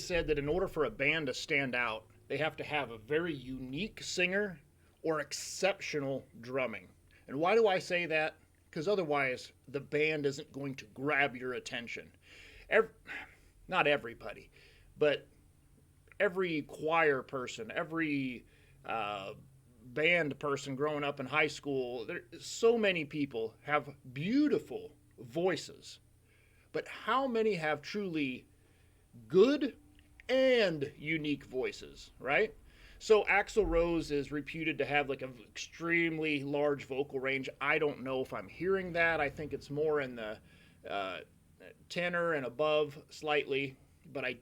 said that in order for a band to stand out, they have to have a very unique singer or exceptional drumming. And why do I say that? Because otherwise, the band isn't going to grab your attention. Every, not everybody, but every choir person, every band person growing up in high school, so many people have beautiful voices. But how many have truly good and unique voices, right? So Axl Rose is reputed to have like an extremely large vocal range. I don't know if I'm hearing that. I think it's more in the tenor and above slightly, but I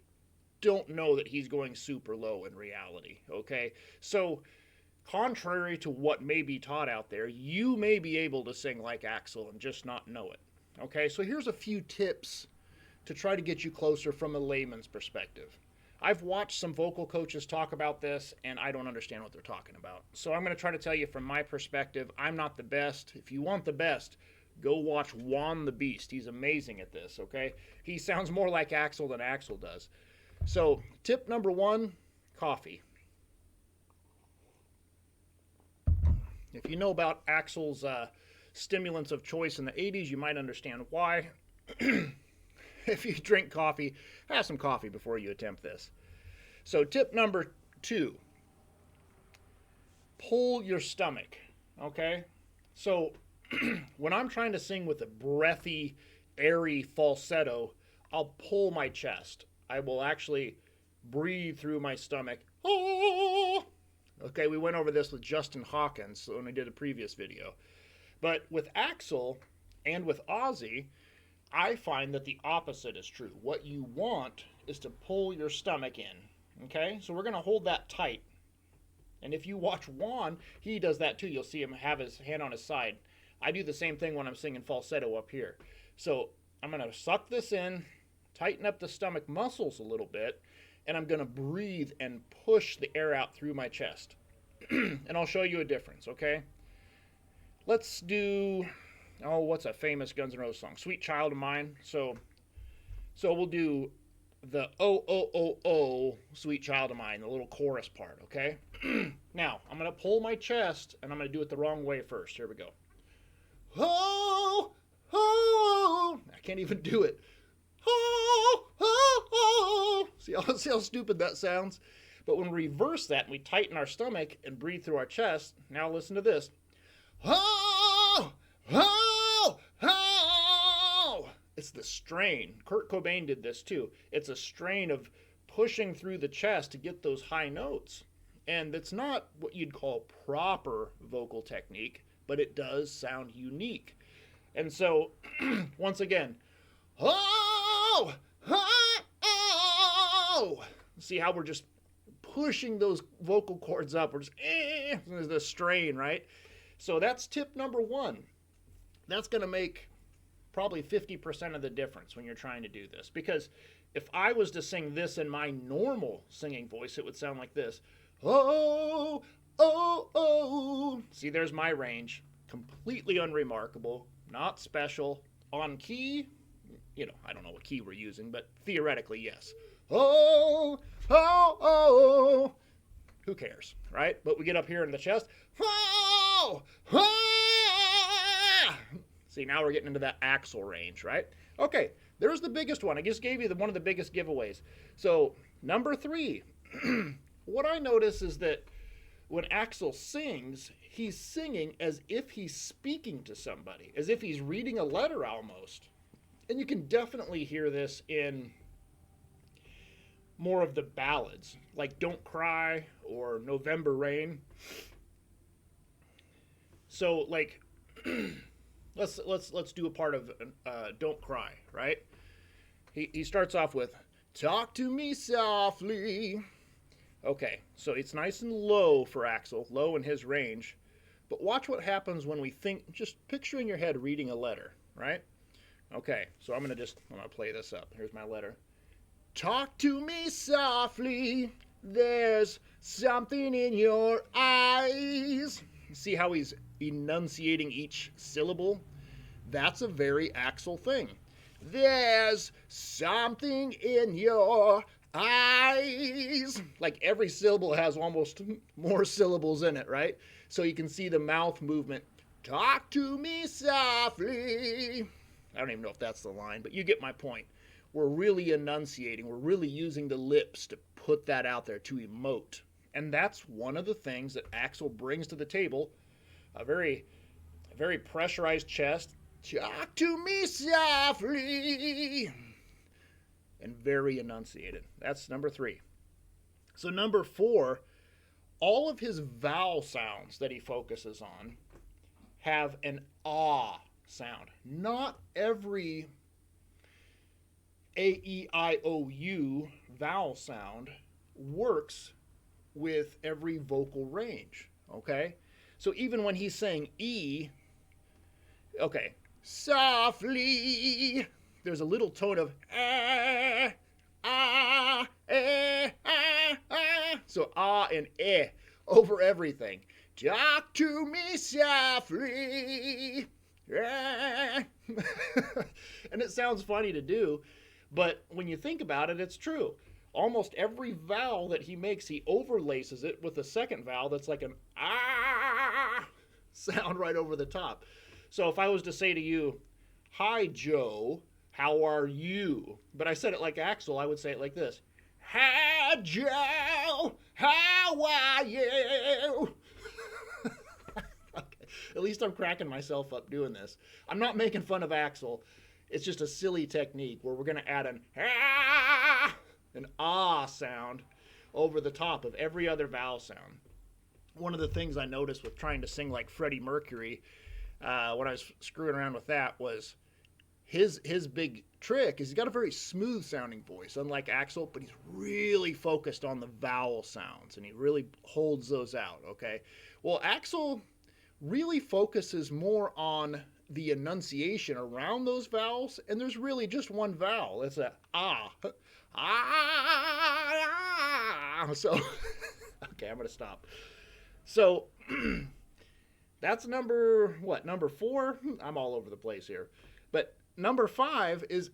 don't know that he's going super low in reality, okay? So contrary to what may be taught out there, you may be able to sing like Axl and just not know it, okay? So here's a few tips to try to get you closer from a layman's perspective. I've watched some vocal coaches talk about this, and I don't understand what they're talking about. So I'm going to try to tell you from my perspective. I'm not the best. If you want the best, go watch Juan the Beast. He's amazing at this, okay? He sounds more like Axl than Axl does. So tip number 1, coffee. If you know about Axl's stimulants of choice in the 80s, you might understand why. If you drink coffee, have some coffee before you attempt this. So tip number 2, pull your stomach, okay? So when I'm trying to sing with a breathy, airy falsetto, I'll pull my chest. I will actually breathe through my stomach. Oh! Okay, we went over this with Justin Hawkins when we did a previous video. But with Axl and with Ozzy, I find that the opposite is true. What you want is to pull your stomach in, okay? So we're going to hold that tight. And if you watch Juan, he does that too. You'll see him have his hand on his side. I do the same thing when I'm singing falsetto up here. So I'm going to suck this in, tighten up the stomach muscles a little bit, and I'm going to breathe and push the air out through my chest. And I'll show you a difference, okay? Let's do... oh, what's a famous Guns N' Roses song? Sweet Child of Mine. So we'll do the oh, oh, oh, oh, Sweet Child of Mine, the little chorus part, okay? Now, I'm going to pull my chest, and I'm going to do it the wrong way first. Here we go. Oh, oh, I can't even do it. Oh, oh, oh. See how stupid that sounds? But when we reverse that and we tighten our stomach and breathe through our chest, now listen to this. Oh, oh, oh. It's the strain. Kurt Cobain did this too. It's a strain of pushing through the chest to get those high notes. And it's not what you'd call proper vocal technique, but it does sound unique. And so, once again, oh, oh, oh. See how we're just pushing those vocal cords up. We're just, there's the strain, right? So that's tip number 1. That's going to make probably 50% of the difference when you're trying to do this. Because if I was to sing this in my normal singing voice, it would sound like this. Oh, oh, oh. See, there's my range. Completely unremarkable, not special. On key, I don't know what key we're using, but theoretically, yes. Oh, oh, oh. Who cares, right? But we get up here in the chest. Oh, oh. See, now we're getting into that Axl range, right? Okay, there's the biggest one. I just gave you one of the biggest giveaways. So, number 3. What I notice is that when Axl sings, he's singing as if he's speaking to somebody, as if he's reading a letter almost. And you can definitely hear this in more of the ballads, like Don't Cry or November Rain. So, like, let's do a part of Don't Cry, right? He starts off with, talk to me softly. Okay, so it's nice and low for Axl, low in his range. But watch what happens when we think, just picture in your head reading a letter, right? Okay, so I'm going to play this up. Here's my letter. Talk to me softly, there's something in your eyes. See how he's enunciating each syllable? That's a very Axl thing. There's something in your eyes. Like every syllable has almost more syllables in it, right? So you can see the mouth movement. Talk to me softly. I don't even know if that's the line, but you get my point. We're really enunciating. We're really using the lips to put that out there, to emote. And that's one of the things that Axl brings to the table. A very pressurized chest. Talk to me softly. And very enunciated. That's number 3. So number 4, all of his vowel sounds that he focuses on have an ah sound. Not every A-E-I-O-U vowel sound works with every vocal range, okay? So even when he's saying E, okay, softly, there's a little tone of ah, ah, eh, ah, ah. So ah and eh over everything. Talk to me softly. And it sounds funny to do, but when you think about it, it's true. Almost every vowel that he makes, he overlaces it with a second vowel that's like an ah sound right over the top. So if I was to say to you, hi Joe, how are you? But I said it like Axl, I would say it like this. Hi Joe, how are you? Okay. At least I'm cracking myself up doing this. I'm not making fun of Axl. It's just a silly technique where we're going to add an ah sound over the top of every other vowel sound. One of the things I noticed with trying to sing like Freddie Mercury when I was screwing around with that was his big trick is he's got a very smooth sounding voice, unlike Axl, but he's really focused on the vowel sounds and he really holds those out, okay? Well, Axl really focuses more on the enunciation around those vowels, and there's really just one vowel. It's a ah. Ah. So, okay, I'm going to stop. So, that's number 4? I'm all over the place here. But number 5 is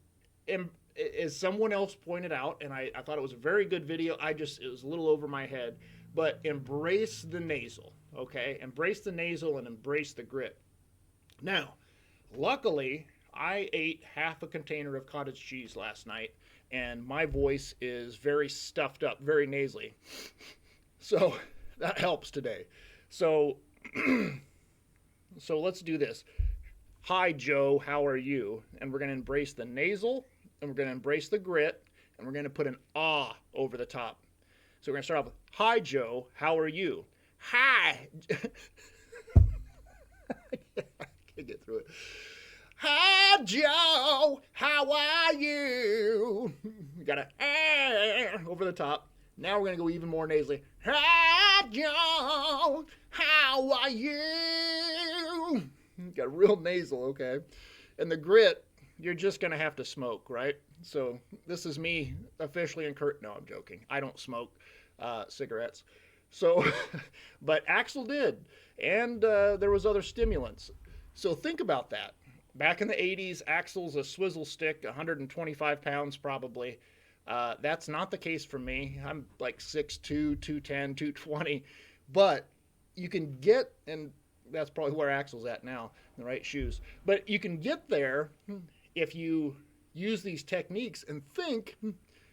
someone else pointed out, and I thought it was a very good video. It was a little over my head, but embrace the nasal, okay? Embrace the nasal and embrace the grit. Now, luckily, I ate half a container of cottage cheese last night, and my voice is very stuffed up, very nasally. So that helps today. So let's do this. Hi, Joe, how are you? And we're going to embrace the nasal, and we're going to embrace the grit, and we're going to put an ah over the top. So we're going to start off with, hi, Joe, how are you? Hi. I can't get through it. Hi, Joe, how are you? You got a over the top. Now we're going to go even more nasally. Hi, Joe, how are you? Got a real nasal, okay? And the grit, you're just going to have to smoke, right? So this is me officially no, I'm joking. I don't smoke cigarettes. So, but Axl did. And there was other stimulants. So think about that. Back in the 80s, Axl's a swizzle stick, 125 pounds probably. That's not the case for me. I'm like 6'2", 210, 220. But you can get, and that's probably where Axl's at now, in the right shoes. But you can get there if you use these techniques and think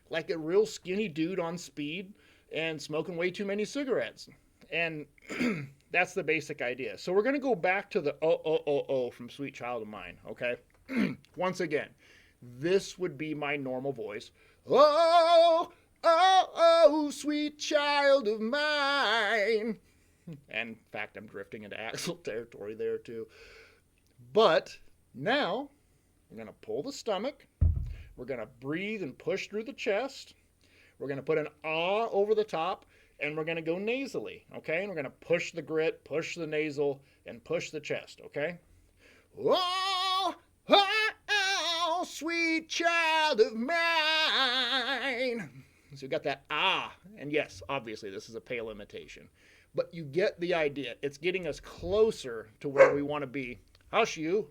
like a real skinny dude on speed and smoking way too many cigarettes. And that's the basic idea. So we're going to go back to the oh from Sweet Child of Mine, okay? Once again, this would be my normal voice. Oh, oh, oh, sweet child of mine. And in fact, I'm drifting into Axl territory there too. But now we're going to pull the stomach. We're going to breathe and push through the chest. We're going to put an ah over the top. And we're going to go nasally, okay? And we're going to push the grit, push the nasal, and push the chest, okay? Oh, oh, oh, sweet child of mine. So you got that ah. And yes, obviously this is a pale imitation. But you get the idea. It's getting us closer to where we want to be. Hush you.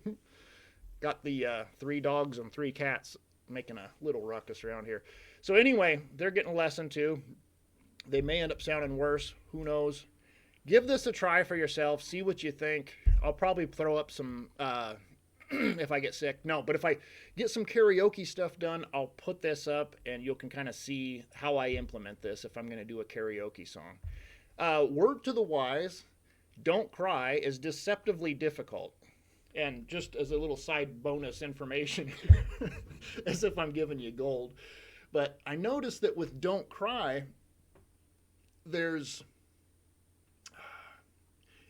Got the 3 dogs and 3 cats making a little ruckus around here. So anyway, they're getting a lesson too. They may end up sounding worse. Who knows? Give this a try for yourself. See what you think. I'll probably throw up some if I get sick. No, but if I get some karaoke stuff done, I'll put this up and you can kind of see how I implement this if I'm going to do a karaoke song. Word to the wise, don't cry is deceptively difficult. And just as a little side bonus information, as if I'm giving you gold. But I noticed that with don't cry,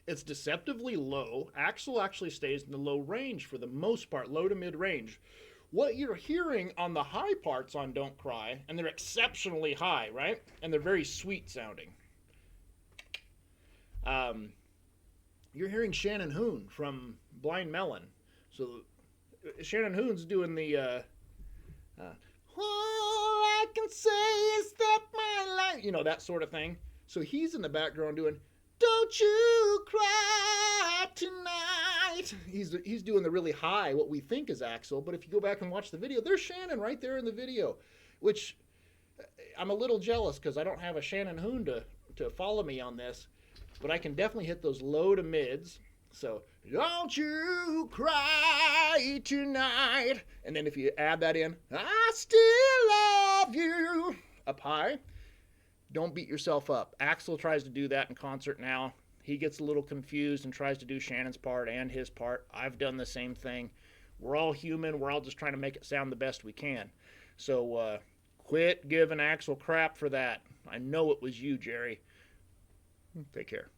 it's deceptively low. Axl actually stays in the low range for the most part, low to mid range. What you're hearing on the high parts on Don't Cry, and they're exceptionally high, right? And they're very sweet sounding. You're hearing Shannon Hoon from Blind Melon. So Shannon Hoon's doing the all I can say is that my life, that sort of thing. So he's in the background doing don't you cry tonight. He's doing the really high, what we think is Axl, but if you go back and watch the video, there's Shannon right there in the video, which I'm a little jealous because I don't have a Shannon Hoon to follow me on this, but I can definitely hit those low to mids. So, don't you cry tonight. And then if you add that in, I still love you, up high. Don't beat yourself up. Axl tries to do that in concert now. He gets a little confused and tries to do Shannon's part and his part. I've done the same thing. We're all human. We're all just trying to make it sound the best we can. So quit giving Axl crap for that. I know it was you, Jerry. Take care.